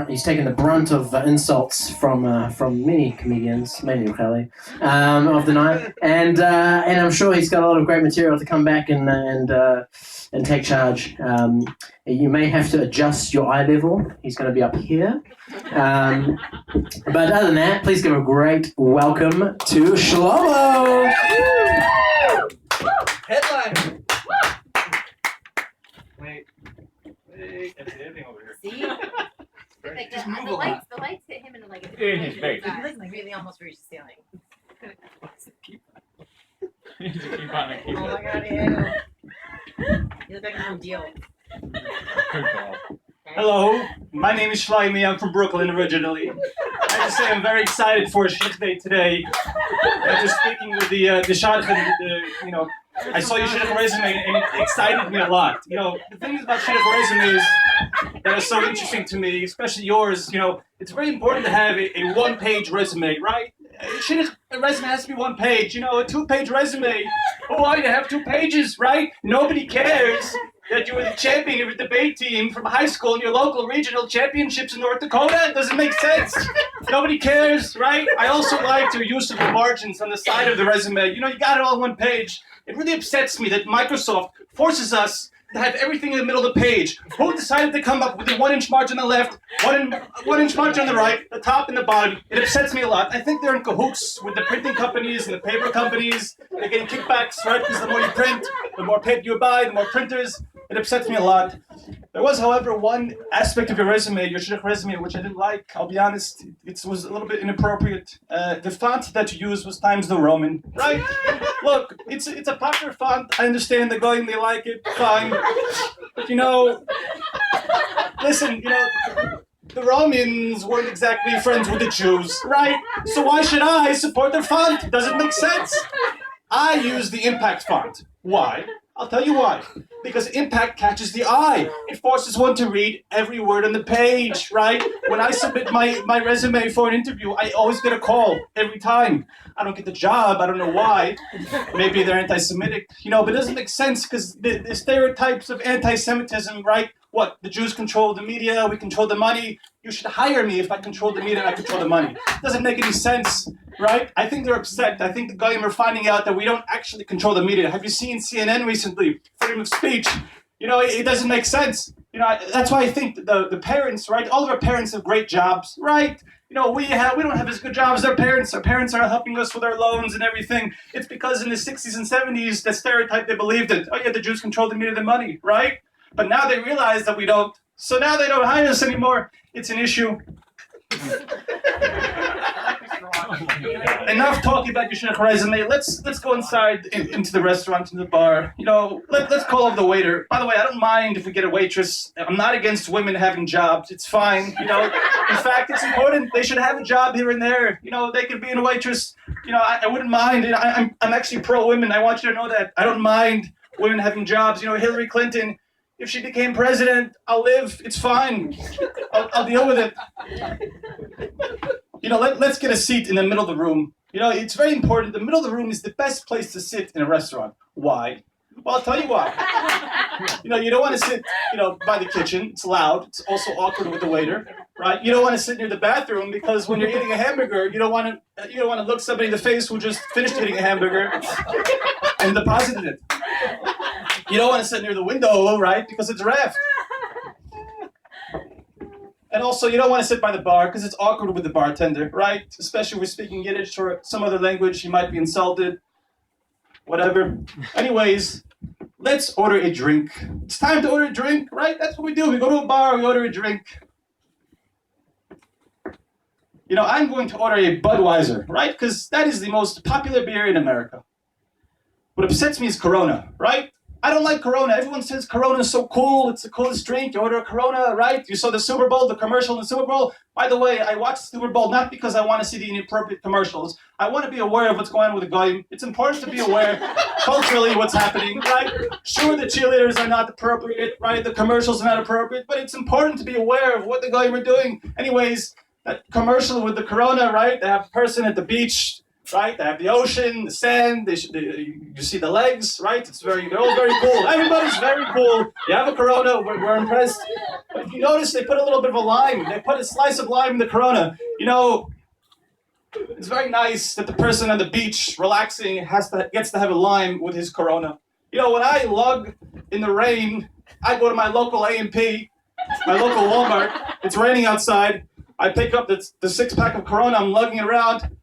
He's taken the brunt of insults from many comedians, mainly Kelly, of the night, and I'm sure he's got a lot of great material to come back and take charge. You may have to adjust your eye level. He's going to be up here, but other than that, please give a great welcome to Shlomo. Headline. Wait, that's the editing over here. See? Like the lights hit him and like in his face. Like really almost reached the ceiling. You need to keep on and keep Oh it. my god, ew. You look like a real deal. Good call. Hello, my name is Shlomo. I'm from Brooklyn originally. I have to say I'm very excited for Shidduch Day today. After speaking with the shadchan, I saw your Shidduch resume and it excited me a lot. The things about Shidduch resumes that are so interesting to me, especially yours, it's very important to have a one-page resume, right? Shidduch resume has to be one page, a two-page resume. Oh, why you have 2 pages, right? Nobody cares that you were the champion of your debate team from high school in your local regional championships in North Dakota. It doesn't make sense. Nobody cares, right? I also like your use of the margins on the side of the resume. You got it all on one page. It really upsets me that Microsoft forces us to have everything in the middle of the page. Who decided to come up with a 1-inch margin on the left, 1-inch margin on the right, the top and the bottom? It upsets me a lot. I think they're in cahoots with the printing companies and the paper companies. They're getting kickbacks, right? Because the more you print, the more paper you buy, the more printers. It upsets me a lot. There was, however, one aspect of your resume, your Shidduch resume, which I didn't like. I'll be honest, it was a little bit inappropriate. The font that you used was Times New Roman, right? Look, it's a popular font. I understand the going, they like it, fine. But listen, the Romans weren't exactly friends with the Jews, right? So why should I support their font? Does it make sense? I use the impact font. Why? I'll tell you why. Because impact catches the eye. It forces one to read every word on the page, right? When I submit my resume for an interview, I always get a call every time. I don't get the job. I don't know why. Maybe they're anti-Semitic, but it doesn't make sense because the stereotypes of anti-Semitism, right? What? The Jews control the media, we control the money. You should hire me if I control the media and I control the money. It doesn't make any sense, right? I think they're upset. I think the Goyim are finding out that we don't actually control the media. Have you seen CNN recently? Freedom of speech. It doesn't make sense. That's why I think the parents, right? All of our parents have great jobs, right? We don't have as good jobs as our parents. Our parents are helping us with our loans and everything. It's because in the 60s and 70s, the stereotype they believed it. Oh yeah, the Jews control the media and the money, right? But now they realize that we don't. So now they don't hire us anymore. It's an issue. Enough talking about your Shidduch resume. Let's go inside into the restaurant, into the bar. Let's call over the waiter. By the way, I don't mind if we get a waitress. I'm not against women having jobs. It's fine. In fact, it's important. They should have a job here and there. They could be a waitress. I wouldn't mind. I'm actually pro-women. I want you to know that. I don't mind women having jobs. Hillary Clinton, if she became president, I'll live. It's fine. I'll deal with it. Let's get a seat in the middle of the room. It's very important. The middle of the room is the best place to sit in a restaurant. Why? Well, I'll tell you why. You don't want to sit, by the kitchen. It's loud. It's also awkward with the waiter, right? You don't want to sit near the bathroom because when you're eating a hamburger, you don't want to look somebody in the face who just finished eating a hamburger and deposited it. You don't want to sit near the window, right? Because it's draft. And also, you don't want to sit by the bar because it's awkward with the bartender, right? Especially if we're speaking Yiddish or some other language, you might be insulted. Whatever. Anyways, let's order a drink. It's time to order a drink, right? That's what we do. We go to a bar, we order a drink. I'm going to order a Budweiser, right? Because that is the most popular beer in America. What upsets me is Corona, right? I don't like Corona. Everyone says Corona is so cool. It's the coolest drink. You order a Corona, right? You saw the Super Bowl, the commercial in the Super Bowl. By the way, I watched the Super Bowl not because I want to see the inappropriate commercials. I want to be aware of what's going on with the Goyim. It's important to be aware culturally what's happening, right? Sure, the cheerleaders are not appropriate, right? The commercials are not appropriate, but it's important to be aware of what the Goyim are doing. Anyways, that commercial with the Corona, right? They have a person at the beach right? They have the ocean, the sand. You see the legs, right? They're all very cool. Everybody's very cool. You have a Corona, we're impressed. But if you notice, they put a little bit of a lime. They put a slice of lime in the Corona. You know, it's very nice that the person on the beach relaxing gets to have a lime with his Corona. You know, when I lug in the rain, I go to my local A&P, my local Walmart. It's raining outside. I pick up the 6-pack of Corona. I'm lugging it around.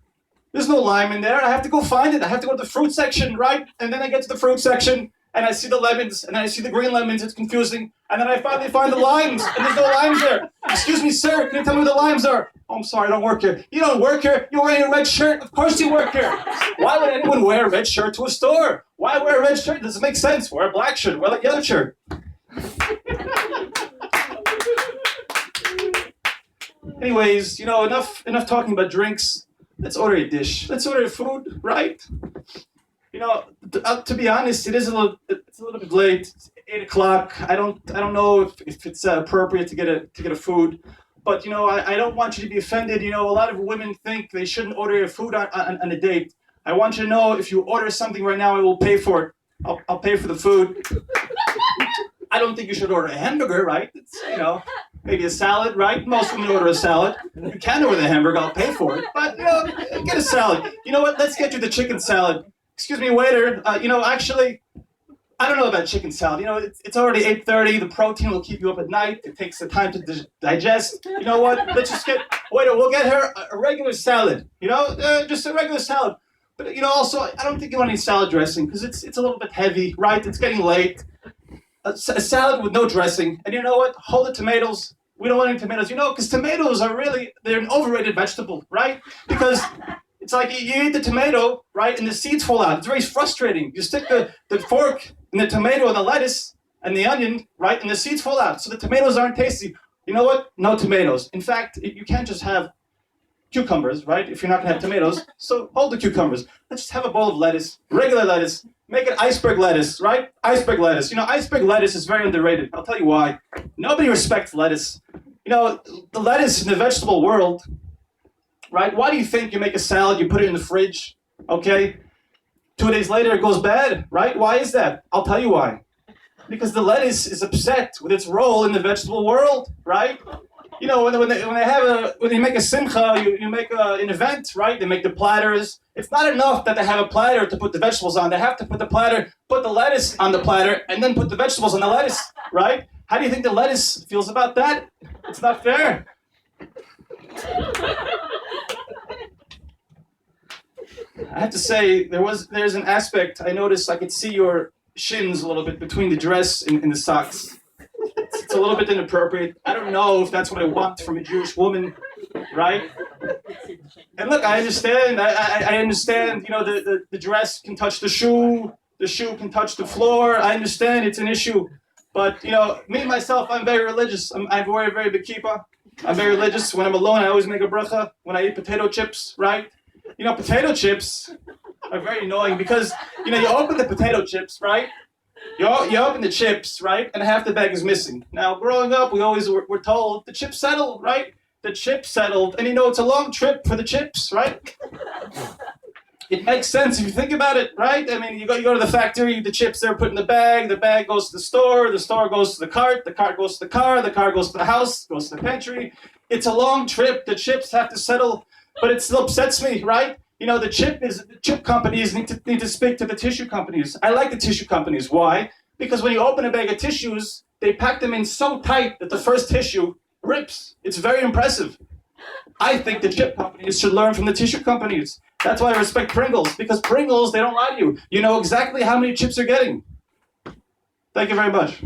There's no lime in there. I have to go find it. I have to go to the fruit section, right? And then I get to the fruit section, and I see the lemons, and then I see the green lemons. It's confusing. And then I finally find the limes, and there's no limes there. Excuse me, sir. Can you tell me where the limes are? Oh, I'm sorry, I don't work here. You don't work here? You're wearing a red shirt. Of course you work here. Why would anyone wear a red shirt to a store? Why wear a red shirt? It doesn't make sense. Wear a black shirt. Wear a yellow shirt. Anyways, you know, enough talking about drinks. Let's order a dish. Let's order food, right? You know, to be honest, it's a little bit late. It's 8 o'clock. I don't know if it's appropriate to get a food, but you know, I don't want you to be offended. You know, a lot of women think they shouldn't order food on a date. I want you to know, if you order something right now, I will pay for it. I'll pay for the food. I don't think you should order a hamburger, right? It's, you know, maybe a salad, right? Most women order a salad. You can order the hamburger, I'll pay for it. But, you know, get a salad. You know what? Let's get you the chicken salad. Excuse me, waiter. You know, actually, I don't know about chicken salad. You know, it's already 8:30. The protein will keep you up at night. It takes the time to digest. You know what? Let's just waiter, we'll get her a regular salad. You know, just a regular salad. But, you know, also, I don't think you want any salad dressing because it's a little bit heavy, right? It's getting late. A salad with no dressing. And you know what? Hold the tomatoes. We don't want any tomatoes. You know, because tomatoes they're an overrated vegetable, right? Because it's like you eat the tomato, right, and the seeds fall out. It's very frustrating. You stick the fork in the tomato and the lettuce and the onion, right, and the seeds fall out. So the tomatoes aren't tasty. You know what? No tomatoes. In fact, you can't just have cucumbers, right, if you're not going to have tomatoes. So hold the cucumbers. Let's just have a bowl of lettuce, regular lettuce. Make it iceberg lettuce, right? Iceberg lettuce. You know, iceberg lettuce is very underrated. I'll tell you why. Nobody respects lettuce. You know, the lettuce in the vegetable world, right? Why do you think you make a salad, you put it in the fridge, okay? 2 days later, it goes bad, right? Why is that? I'll tell you why. Because the lettuce is upset with its role in the vegetable world, right? You know, when they make a simcha, you make an event, right? They make the platters. It's not enough that they have a platter to put the vegetables on. They have to put the lettuce on the platter, and then put the vegetables on the lettuce, right? How do you think the lettuce feels about that? It's not fair. I have to say, there's an aspect I noticed. I could see your shins a little bit between the dress and the socks. It's a little bit inappropriate. I don't know if that's what I want from a Jewish woman, right? And look, I understand. I understand. You know, the dress can touch the shoe can touch the floor. I understand it's an issue, but you know, me myself, I'm very religious. I wear a very big kippah. I'm very religious. When I'm alone, I always make a bracha. When I eat potato chips, right? You know, potato chips are very annoying because you know you open the potato chips, right? You open the chips, right, and half the bag is missing. Now, growing up, we always were told the chips settled, right? The chips settled, and you know it's a long trip for the chips, right? It makes sense if you think about it, right? I mean, you go to the factory, the chips they're put in the bag goes to the store goes to the cart goes to the car goes to the house, goes to the pantry. It's a long trip. The chips have to settle, but it still upsets me, right? You know, the chip companies need to speak to the tissue companies. I like the tissue companies. Why? Because when you open a bag of tissues, they pack them in so tight that the first tissue rips. It's very impressive. I think the chip companies should learn from the tissue companies. That's why I respect Pringles, because Pringles, they don't lie to you. You know exactly how many chips you're getting. Thank you very much.